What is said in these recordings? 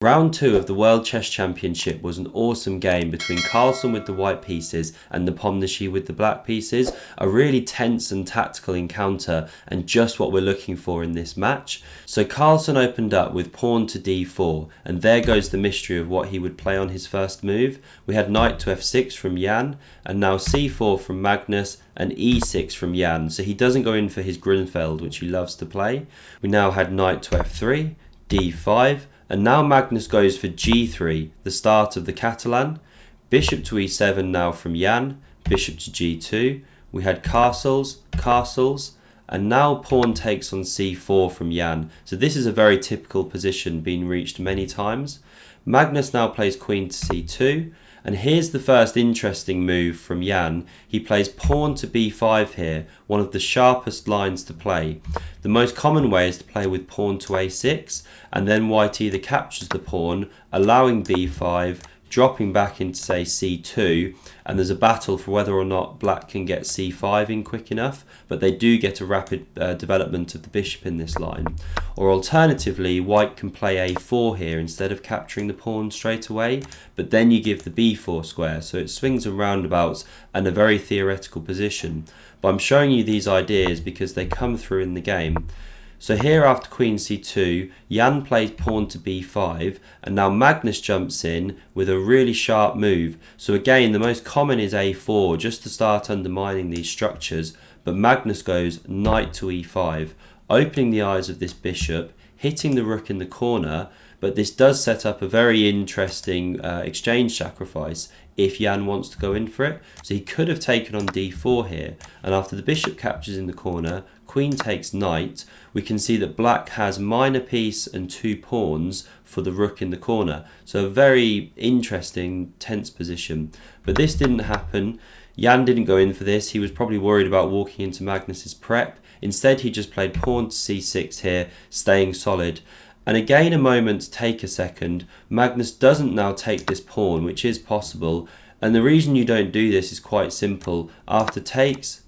Round 2 of the World Chess Championship was an awesome game between Carlsen with the white pieces and Nepomniachtchi with the black pieces. A really tense and tactical encounter, and just what we're looking for in this match. So Carlsen opened up with pawn to d4, and there goes the mystery of what he would play on his first move. We had knight to f6 from Jan, and now c4 from Magnus, and e6 from Jan. So he doesn't go in for his Grunfeld, which he loves to play. We now had knight to f3, d5, and now Magnus goes for g3, the start of the Catalan. Bishop to e7 now from Jan, bishop to g2. We had castles, and now pawn takes on c4 from Jan. So this is a very typical position being reached many times. Magnus now plays queen to c2. And here's the first interesting move from Jan. He plays pawn to b5 here, one of the sharpest lines to play. The most common way is to play with pawn to a6, and then white either captures the pawn, allowing b5, dropping back into, say, c2, and there's a battle for whether or not black can get c5 in quick enough, but they do get a rapid development of the bishop in this line. Or alternatively, white can play a4 here instead of capturing the pawn straight away, but then you give the b4 square, so it swings and roundabouts and a very theoretical position. But I'm showing you these ideas because they come through in the game. So here after queen c2, Jan plays pawn to b5, and now Magnus jumps in with a really sharp move. So again, the most common is a4, just to start undermining these structures, but Magnus goes knight to e5, opening the eyes of this bishop, hitting the rook in the corner, but this does set up a very interesting exchange sacrifice if Jan wants to go in for it. So he could have taken on d4 here, and after the bishop captures in the corner, queen takes knight, we can see that black has minor piece and 2 pawns for the rook in the corner. So a very interesting, tense position. But this didn't happen. Jan didn't go in for this. He was probably worried about walking into Magnus's prep. Instead, he just played pawn to c6 here, staying solid. And again, a moment to take a second. Magnus doesn't now take this pawn, which is possible. And the reason you don't do this is quite simple. After takes,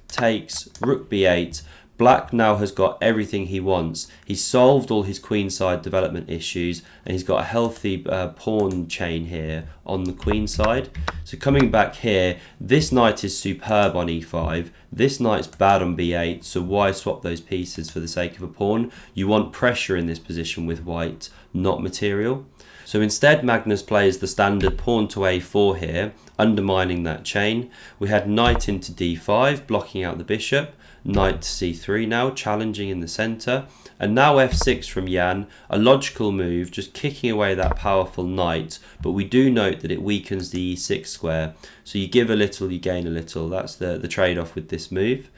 rook b8, black now has got everything he wants. He's solved all his queenside development issues, and he's got a healthy pawn chain here on the queen side. So coming back here, this knight is superb on e5. This knight's bad on b8, so why swap those pieces for the sake of a pawn? You want pressure in this position with white, not material. So instead, Magnus plays the standard pawn to a4 here, undermining that chain. We had knight into d5, blocking out the bishop. Knight to c3 now, challenging in the centre. And now f6 from Jan, a logical move, just kicking away that powerful knight. But we do note that it weakens the e6 square. So you give a little, you gain a little. That's the trade-off with this move.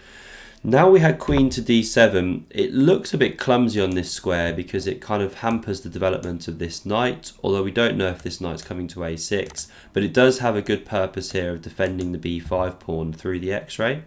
Now we had queen to d7. It looks a bit clumsy on this square because it kind of hampers the development of this knight, although we don't know if this knight's coming to a6, but it does have a good purpose here of defending the b5 pawn through the x-ray.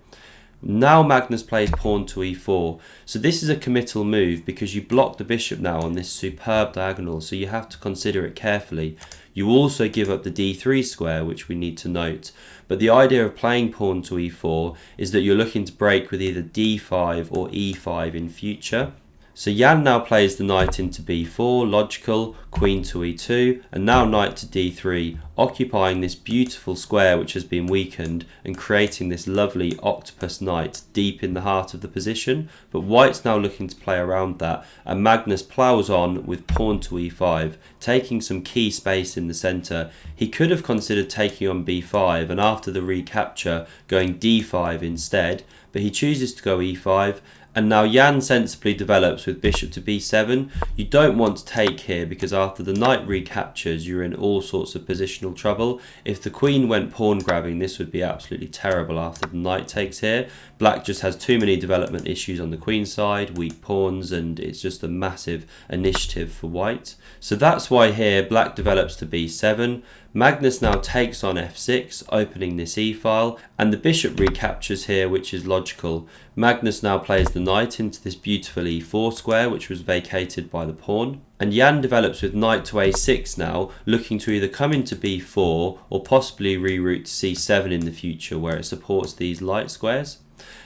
Now Magnus plays pawn to e4. So this is a committal move because you block the bishop now on this superb diagonal, so you have to consider it carefully. You also give up the d3 square, which we need to note. But the idea of playing pawn to e4 is that you're looking to break with either d5 or e5 in future. So Jan now plays the knight into b4, logical, queen to e2, and now knight to d3, occupying this beautiful square which has been weakened and creating this lovely octopus knight deep in the heart of the position. But white's now looking to play around that, and Magnus plows on with pawn to e5, taking some key space in the centre. He could have considered taking on b5 and after the recapture going d5 instead, but he chooses to go e5. And now Jan sensibly develops with bishop to b7. You don't want to take here because after the knight recaptures, you're in all sorts of positional trouble. If the queen went pawn grabbing, this would be absolutely terrible after the knight takes here. Black just has too many development issues on the queen side, weak pawns, and it's just a massive initiative for white. So that's why here black develops to b7. Magnus now takes on f6, opening this e-file, and the bishop recaptures here, which is logical. Magnus now plays the knight into this beautiful e4 square, which was vacated by the pawn. And Jan develops with knight to a6 now, looking to either come into b4 or possibly reroute to c7 in the future, where it supports these light squares.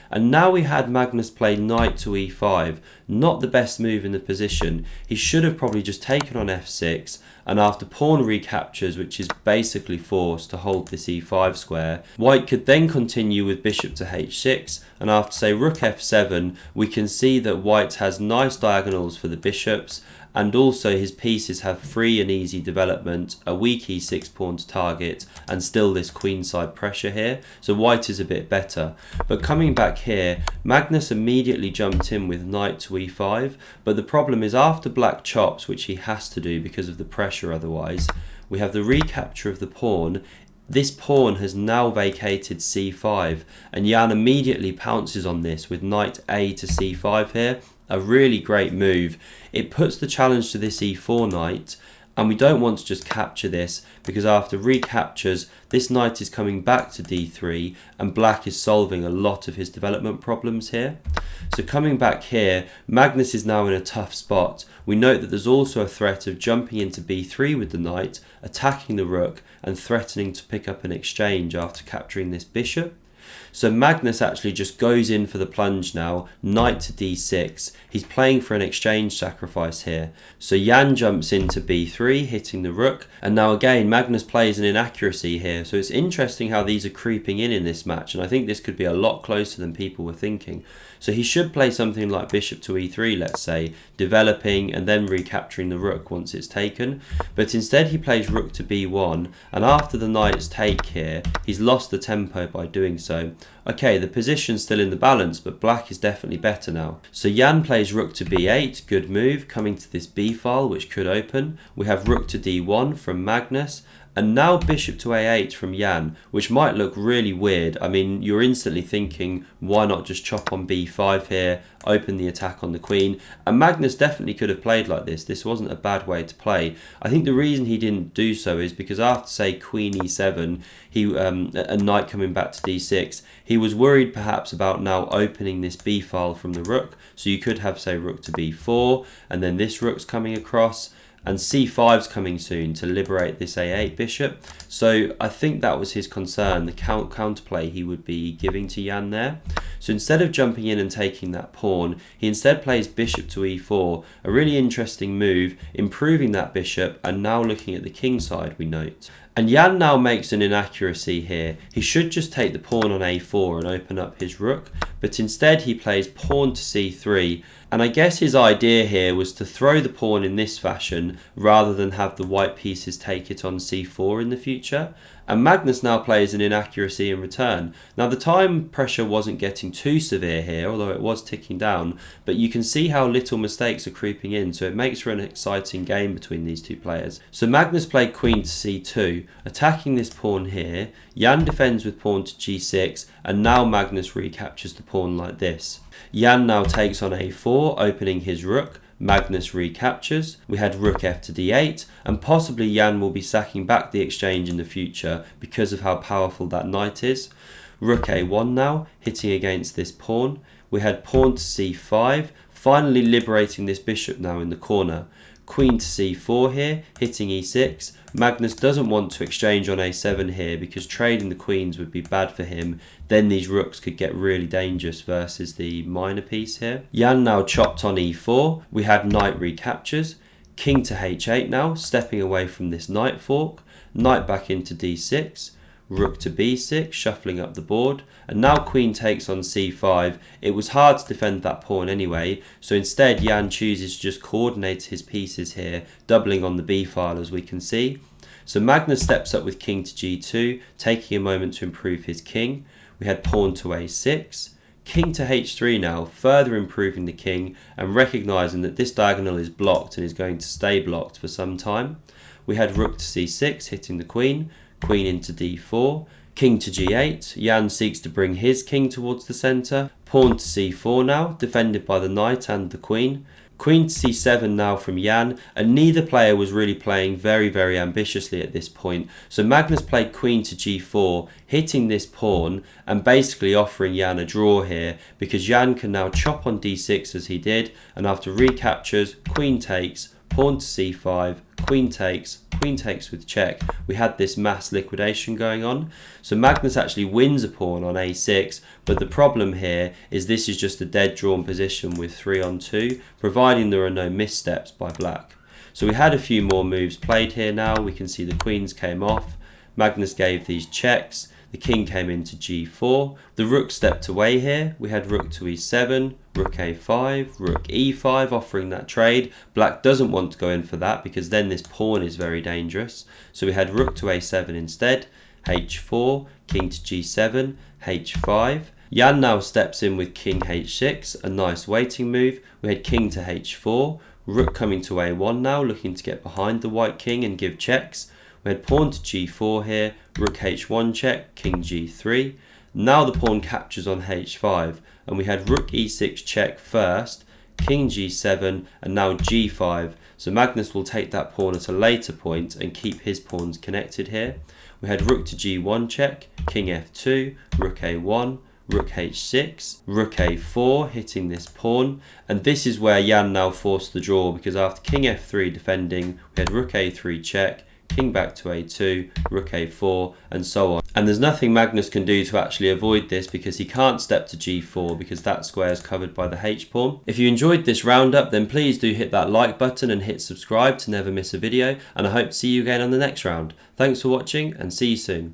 And now we had Magnus play knight to e5, not the best move in the position. He should have probably just taken on f6, and after pawn recaptures, which is basically forced to hold this e5 square, white could then continue with bishop to h6, and after say rook f7, we can see that white has nice diagonals for the bishops, and also his pieces have free and easy development, a weak e6 pawn to target, and still this queenside pressure here, so white is a bit better. But coming back here, Magnus immediately jumped in with knight to e5, but the problem is after black chops, which he has to do because of the pressure otherwise, we have the recapture of the pawn. This pawn has now vacated c5, and Jan immediately pounces on this with knight a to c5 here. A really great move. It puts the challenge to this e4 knight, and we don't want to just capture this because after recaptures, this knight is coming back to d3 and black is solving a lot of his development problems here. So coming back here, Magnus is now in a tough spot. We note that there's also a threat of jumping into b3 with the knight, attacking the rook and threatening to pick up an exchange after capturing this bishop. So Magnus actually just goes in for the plunge now, knight to d6. He's playing for an exchange sacrifice here. So Jan jumps into b3, hitting the rook. And now again, Magnus plays an inaccuracy here. So it's interesting how these are creeping in this match. And I think this could be a lot closer than people were thinking. So he should play something like bishop to e3, let's say, developing and then recapturing the rook once it's taken. But instead he plays rook to b1. And after the knight's take here, he's lost the tempo by doing so. Okay, the position's still in the balance, but black is definitely better now. So Jan plays rook to b8, good move, coming to this b file, which could open. We have rook to d1 from Magnus, and now bishop to a8 from Jan, which might look really weird. I mean, you're instantly thinking, why not just chop on b5 here, open the attack on the queen? And Magnus definitely could have played like this. This wasn't a bad way to play. I think the reason he didn't do so is because after, say, queen e7, a knight coming back to d6, he was worried perhaps about now opening this b file from the rook. So you could have, say, rook to b4, and then this rook's coming across, and c5's coming soon to liberate this a8 bishop. So I think that was his concern, the counterplay he would be giving to Jan there. So instead of jumping in and taking that pawn, he instead plays bishop to e4, a really interesting move, improving that bishop, and now looking at the king side, we note. And Jan now makes an inaccuracy here. He should just take the pawn on a4 and open up his rook, but instead he plays pawn to c3. And I guess his idea here was to throw the pawn in this fashion rather than have the white pieces take it on c4 in the future. And Magnus now plays an inaccuracy in return. Now the time pressure wasn't getting too severe here, although it was ticking down, but you can see how little mistakes are creeping in, so it makes for an exciting game between these two players. So Magnus played queen to c2, attacking this pawn here. Jan defends with pawn to g6, and now Magnus recaptures the pawn like this. Jan now takes on a4, opening his rook. Magnus recaptures. We had rook f to d8, and possibly Jan will be sacking back the exchange in the future because of how powerful that knight is. Rook a1 now, hitting against this pawn. We had pawn to c5, finally liberating this bishop now in the corner. Queen to c4 here, hitting e6. Magnus doesn't want to exchange on a7 here because trading the queens would be bad for him. Then these rooks could get really dangerous versus the minor piece here. Jan now chopped on e4. We had knight recaptures. King to h8 now, stepping away from this knight fork. Knight back into d6. Rook to b6, shuffling up the board, and now queen takes on c5. It was hard to defend that pawn anyway, so instead Jan chooses to just coordinate his pieces here, doubling on the b file as we can see. So Magnus steps up with king to g2, taking a moment to improve his king. We had pawn to a6, king to h3 now, further improving the king and recognising that this diagonal is blocked and is going to stay blocked for some time. We had rook to c6, hitting the queen. Queen into d4, king to g8, Jan seeks to bring his king towards the centre, pawn to c4 now, defended by the knight and the queen, queen to c7 now from Jan, and neither player was really playing very ambitiously at this point, so Magnus played queen to g4, hitting this pawn and basically offering Jan a draw here, because Jan can now chop on d6 as he did, and after recaptures, queen takes, pawn to c5, queen takes with check. We had this mass liquidation going on. So Magnus actually wins a pawn on a6, but the problem here is this is just a dead drawn position with 3 on 2, providing there are no missteps by black. So we had a few more moves played here now. We can see the queens came off. Magnus gave these checks. The king came into g4. The rook stepped away here. We had rook to e7, rook a5, rook e5, offering that trade. Black doesn't want to go in for that because then this pawn is very dangerous. So we had rook to a7 instead, h4, king to g7, h5. Jan now steps in with king h6, a nice waiting move. We had king to h4, rook coming to a1 now, looking to get behind the white king and give checks. We had pawn to g4 here, rook h1 check, king g3. Now the pawn captures on h5, and we had rook e6 check first, king g7, and now g5. So Magnus will take that pawn at a later point and keep his pawns connected here. We had rook to g1 check, king f2, rook a1, rook h6, rook a4, hitting this pawn, and this is where Jan now forced the draw, because after king f3 defending, we had rook a3 check, king back to a2, rook a4, and so on. And there's nothing Magnus can do to actually avoid this because he can't step to g4 because that square is covered by the h-pawn. If you enjoyed this roundup, then please do hit that like button and hit subscribe to never miss a video, and I hope to see you again on the next round. Thanks for watching and see you soon.